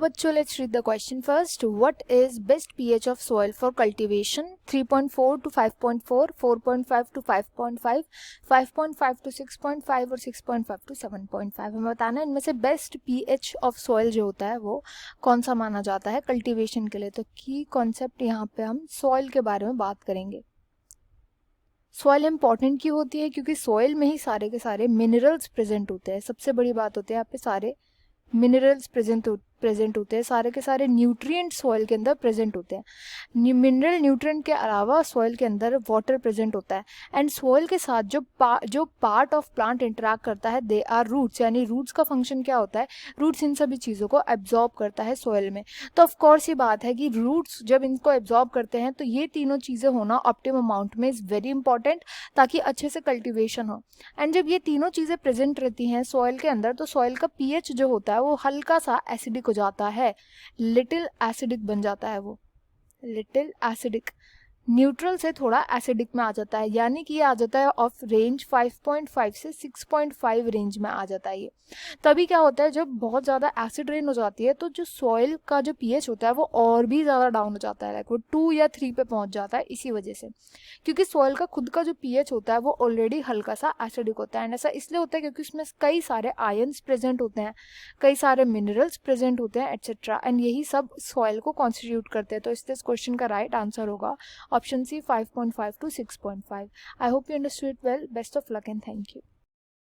बच्चों, let's read the question first. What is best pH of soil for cultivation? 3.4 to 5.4, 4.5 to 5.5, 5.5 to 6.5 और 6.5 to 7.5. हमें बताना है इनमें से बेस्ट pH ऑफ सॉइल जो होता है वो कौन सा माना जाता है कल्टीवेशन के लिए. तो की कॉन्सेप्ट यहाँ पे हम सॉइल के बारे में बात करेंगे. सॉइल इंपॉर्टेंट क्यों होती है? क्योंकि सॉइल में ही सारे के सारे मिनरल्स प्रेजेंट होते हैं. सबसे बड़ी बात होती है यहाँ पे सारे मिनरल्स प्रेजेंट होते हैं, सारे के सारे न्यूट्रिएंट सॉइल के अंदर प्रेजेंट होते हैं. मिनरल न्यूट्रिएंट के अलावा सॉइल के अंदर वाटर प्रेजेंट होता है. एंड सॉइल के साथ जो पार्ट ऑफ प्लांट इंटरेक्ट करता है दे आर रूट्स. यानी रूट्स का फंक्शन क्या होता है? रूट्स इन सभी चीज़ों को एब्जॉर्ब करता है सॉइल में. तो ऑफ कोर्स ये बात है कि रूट्स जब इनको एब्जॉर्ब करते हैं तो ये तीनों चीज़ें होना ऑप्टिमम अमाउंट में इज़ वेरी इंपॉर्टेंट, ताकि अच्छे से कल्टिवेशन हो. एंड जब ये तीनों चीज़ें प्रेजेंट रहती हैं सॉइल के अंदर तो सॉइल का पीएच जो होता है वो हल्का सा एसिडिक हो जाता है, लिटिल एसिडिक बन जाता है. वो लिटिल एसिडिक न्यूट्रल से थोड़ा एसिडिक में आ जाता है. यानी कि ये आ जाता है ऑफ रेंज 5.5 से 6.5 रेंज में आ जाता है. ये तभी क्या होता है जब बहुत ज़्यादा एसिड रेन हो जाती है तो जो सॉइल का जो पीएच होता है वो और भी ज़्यादा डाउन हो जाता है. लाइक वो 2 या 3 पे पहुंच जाता है. इसी वजह से क्योंकि सॉइल का खुद का जो पीएच होता है वो ऑलरेडी हल्का सा एसिडिक होता है. एंड ऐसा इसलिए होता है क्योंकि उसमें कई सारे आयन्स प्रेजेंट होते हैं, कई सारे मिनरल्स प्रेजेंट होते हैं एट्सेट्रा. एंड यही सब सॉइल को कॉन्स्टिट्यूट करते हैं. तो इस क्वेश्चन का राइट आंसर होगा option C 5.5 to 6.5. I hope you understood it well. Best of luck and thank you.